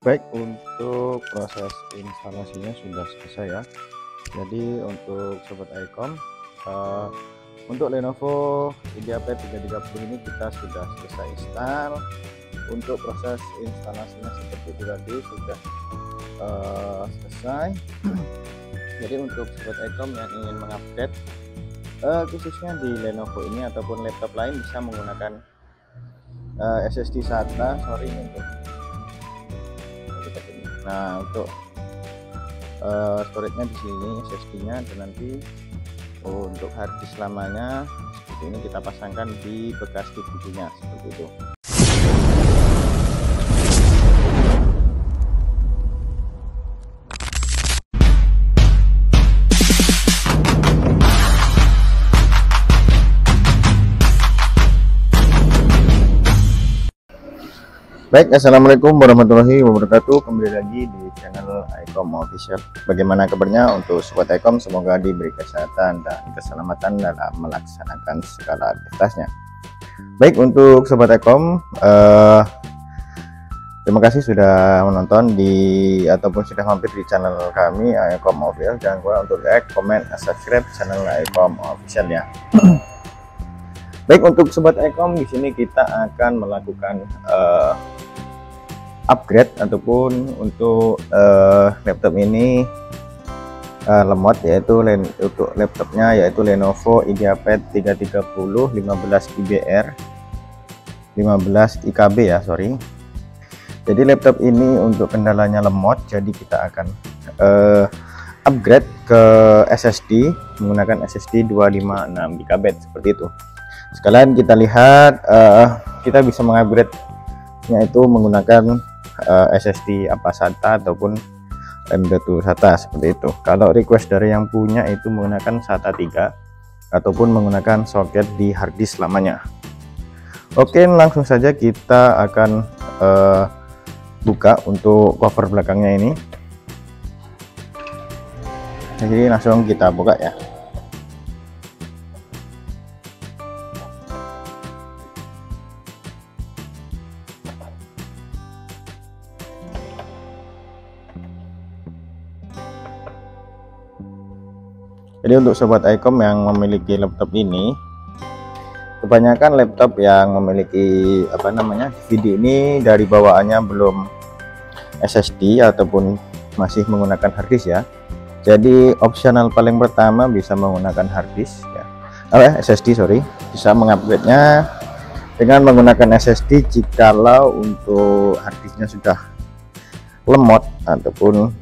Baik, untuk proses instalasinya sudah selesai ya. Jadi untuk sobat iCom, eh, untuk Lenovo IdeaPad 330 ini kita sudah selesai install. Untuk proses instalasinya seperti itu tadi sudah selesai. Jadi untuk sobat iCom yang ingin mengupdate khususnya di Lenovo ini ataupun laptop lain bisa menggunakan SSD SATA. Sorry untuk Nah, untuk storage-nya di sini SSD-nya, dan nanti untuk harddisk lamanya seperti ini kita pasangkan di bekas DVD-nya seperti itu. Baik, assalamualaikum warahmatullahi wabarakatuh. Kembali lagi di channel iCom Official. Bagaimana kabarnya untuk sobat iCom? Semoga diberi kesehatan dan keselamatan dalam melaksanakan segala aktivitasnya. Baik, untuk sobat iCom, terima kasih sudah menonton ataupun sudah mampir di channel kami iCom Official. Jangan lupa untuk like, comment, dan subscribe channel iCom Official ya. Baik, untuk sobat iCom, di sini kita akan melakukan upgrade ataupun untuk laptop ini lemot, yaitu untuk laptopnya yaitu Lenovo IdeaPad 330 15 IBR 15 IKB ya, sorry. Jadi laptop ini untuk kendalanya lemot, jadi kita akan upgrade ke SSD menggunakan SSD 256 GB seperti itu. Sekalian kita lihat kita bisa mengupgrade yaitu menggunakan SSD apa SATA ataupun M.2 SATA seperti itu. Kalau request dari yang punya itu menggunakan SATA 3 ataupun menggunakan soket di harddisk lamanya. Oke, langsung saja kita akan buka untuk cover belakangnya ini. Jadi langsung kita buka ya. Jadi untuk sobat iCom yang memiliki laptop ini, kebanyakan laptop yang memiliki DVD ini dari bawaannya belum SSD ataupun masih menggunakan harddisk ya. Jadi opsional paling pertama bisa menggunakan harddisk ya. SSD sorry, bisa mengupgrade-nya dengan menggunakan SSD jikalau untuk harddisknya sudah lemot ataupun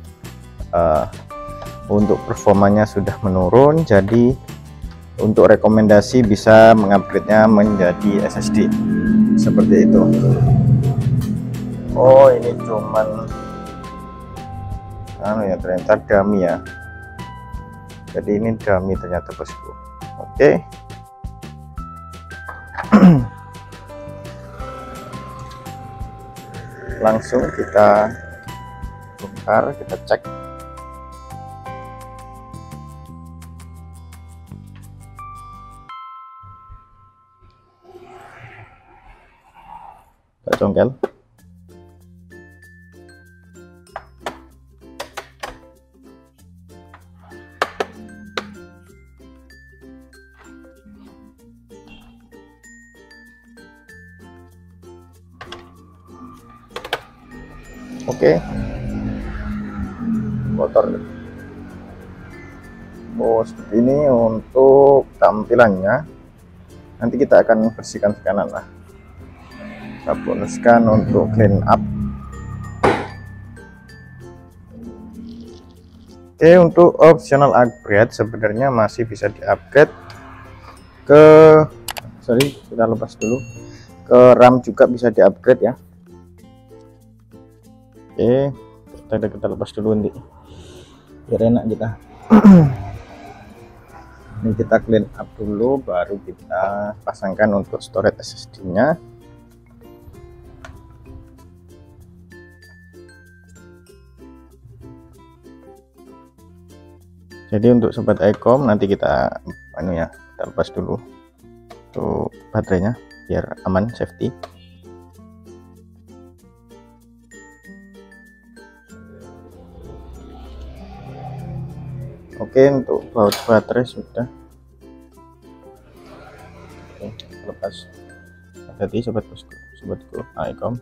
untuk performanya sudah menurun. Jadi untuk rekomendasi bisa mengupgrade-nya menjadi SSD seperti itu. Oh, ini cuman ya, ternyata dummy ya. Jadi ini dummy ternyata bosku. Oke. Langsung kita bongkar, kita cek. Congkel. Oke. Kotor. Oh, seperti ini untuk tampilannya. Nanti kita akan bersihkan sekanan lah. Kita bonuskan untuk clean up. Oke, untuk optional upgrade sebenarnya masih bisa di-upgrade ke kita lepas dulu, ke RAM juga bisa di-upgrade ya. Oke, kita lepas dulu nih biar enak kita. Ini kita clean up dulu, baru kita pasangkan untuk storage SSD-nya. Jadi untuk sobat iCom nanti kita kita lepas dulu untuk baterainya biar aman, safety. Oke, untuk baut baterai sudah. Oke, lepas. Hati-hati sobatku, Aikom.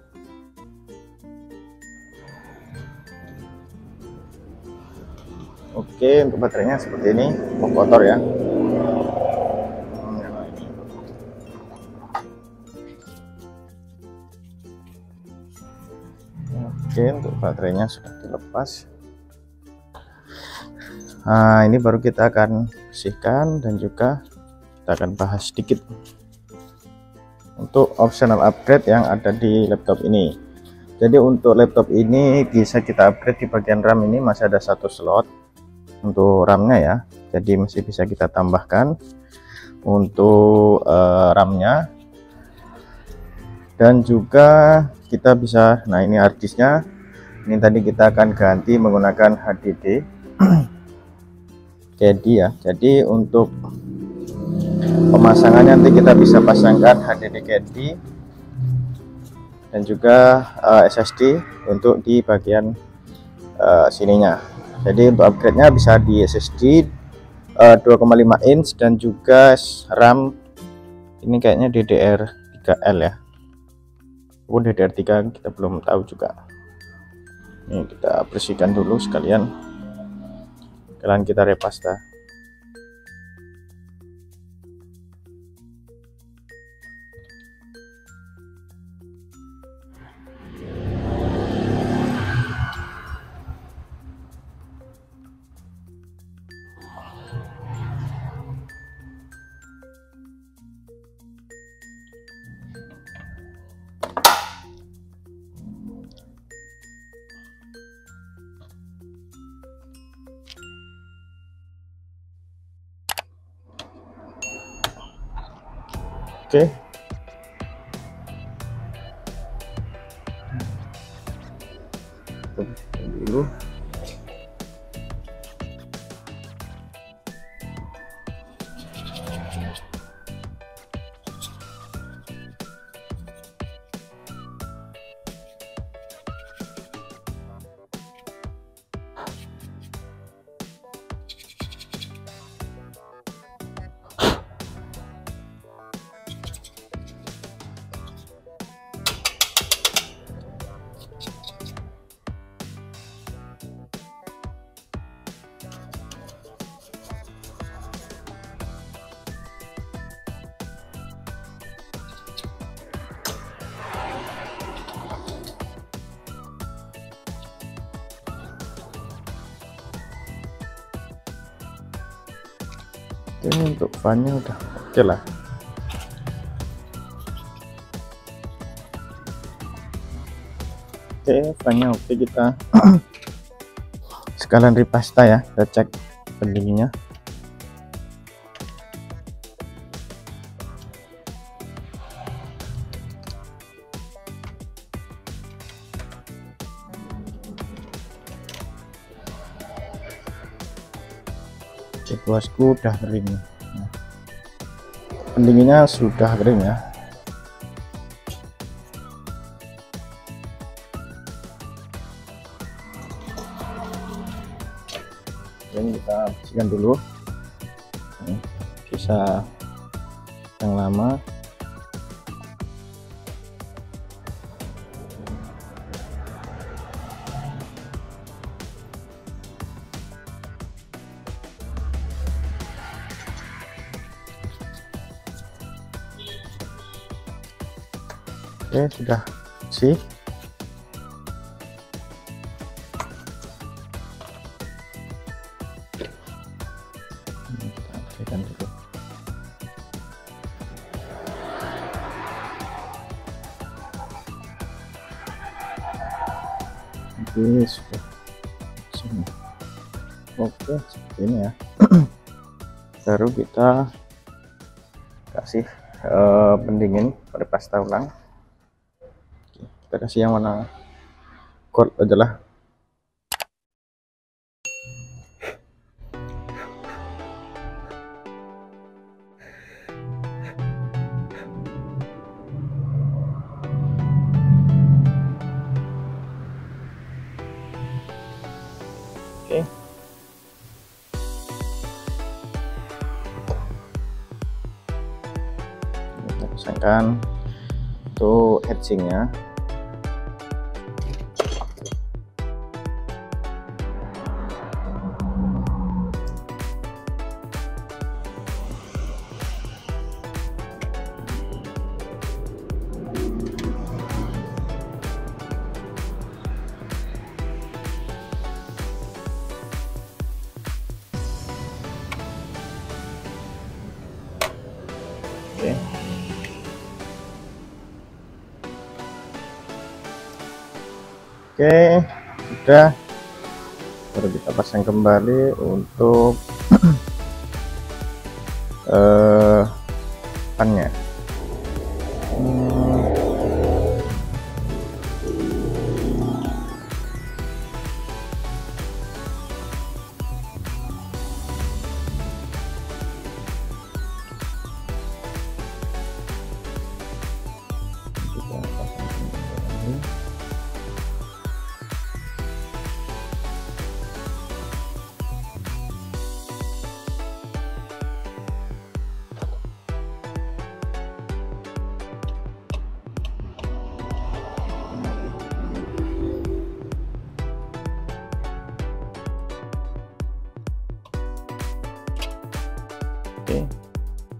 Oke, untuk baterainya seperti ini, kotor ya. Oke, untuk baterainya sudah dilepas. Nah, ini baru kita akan bersihkan dan juga kita akan bahas sedikit untuk optional upgrade yang ada di laptop ini. Jadi untuk laptop ini bisa kita upgrade di bagian RAM. Ini masih ada satu slot untuk RAM-nya ya, jadi masih bisa kita tambahkan untuk RAM-nya. Dan juga kita bisa, nah ini hard disknya, ini tadi kita akan ganti menggunakan HDD jadi ya, jadi untuk pemasangannya nanti kita bisa pasangkan HDD Caddy dan juga SSD untuk di bagian sininya. Jadi untuk upgrade-nya bisa di SSD 2,5 inch dan juga RAM ini kayaknya DDR3L ya, walaupun DDR3 kita belum tahu juga. Ini kita bersihkan dulu sekalian kita repasta. Oke. Dulu. Oke, untuk fan-nya udah oke lah. Oke, fan-nya oke, kita sekalian repasta ya, kita cek pendinginnya. Bosku udah kering, nah, pendinginnya sudah kering ya. Ini kita bersihkan dulu, bisa yang lama. Oke, sudah sih. Kita bersihkan dulu. Oke, sudah sini. Oke, seperti ini ya. Baru kita kasih pendingin pada pasta ulang. Kita kasih yang warna gold adalah oke. pasangkan untuk heatsinknya. Oke. Oke, udah. Baru kita pasang kembali untuk pannya.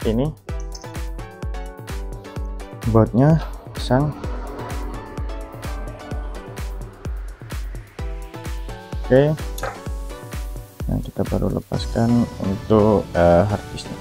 Oke, ini bautnya pasang. Oke, nah kita baru lepaskan untuk harddisknya.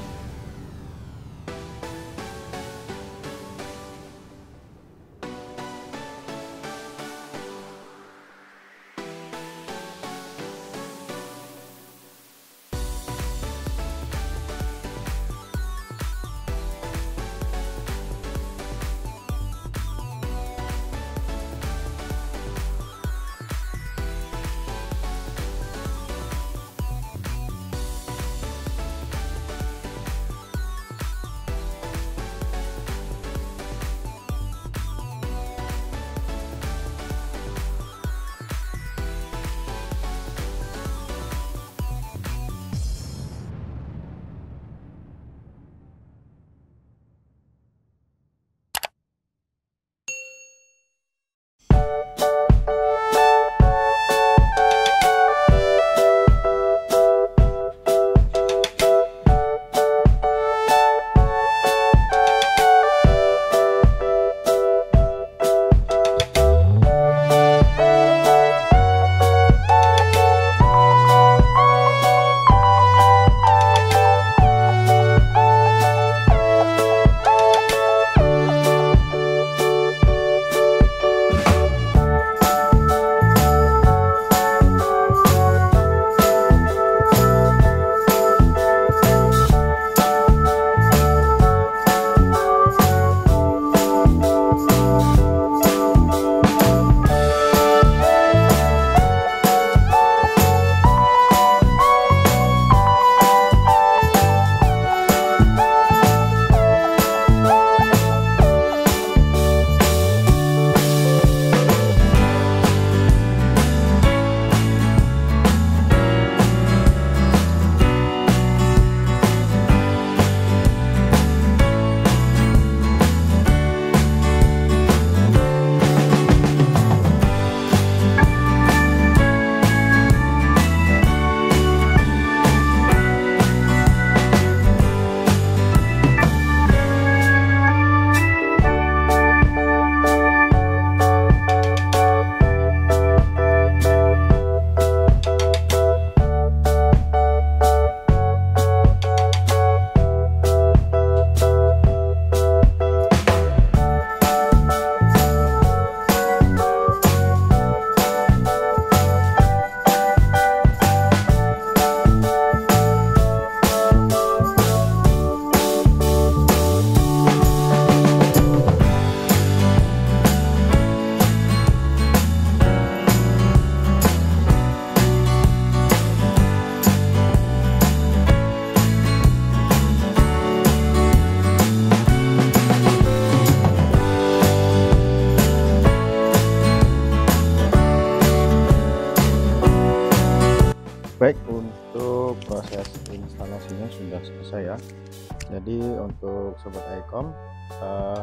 Baik, untuk proses instalasinya sudah selesai ya. Jadi untuk sobat iCom, Eh,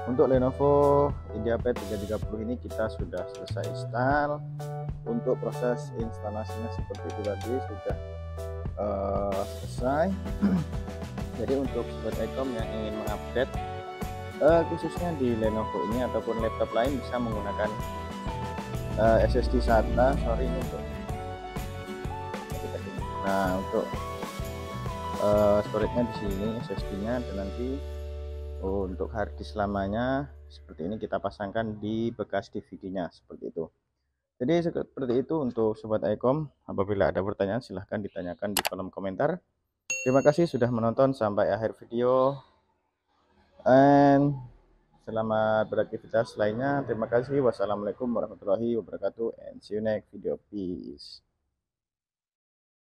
untuk Lenovo IdeaPad 330 ini kita sudah selesai install. Untuk proses instalasinya seperti itu tadi sudah selesai. Jadi untuk sobat Ecom yang ingin mengupdate khususnya di Lenovo ini ataupun laptop lain bisa menggunakan SSD SATA. Sorry ini untuk untuk storage-nya di sini SSD-nya, dan nanti untuk harddisk lamanya seperti ini kita pasangkan di bekas DVD-nya seperti itu. Jadi seperti itu untuk sobat Ecom. Apabila ada pertanyaan silahkan ditanyakan di kolom komentar. Terima kasih sudah menonton sampai akhir video, and selamat beraktivitas lainnya. Terima kasih. Wassalamualaikum warahmatullahi wabarakatuh, and see you next video. Peace.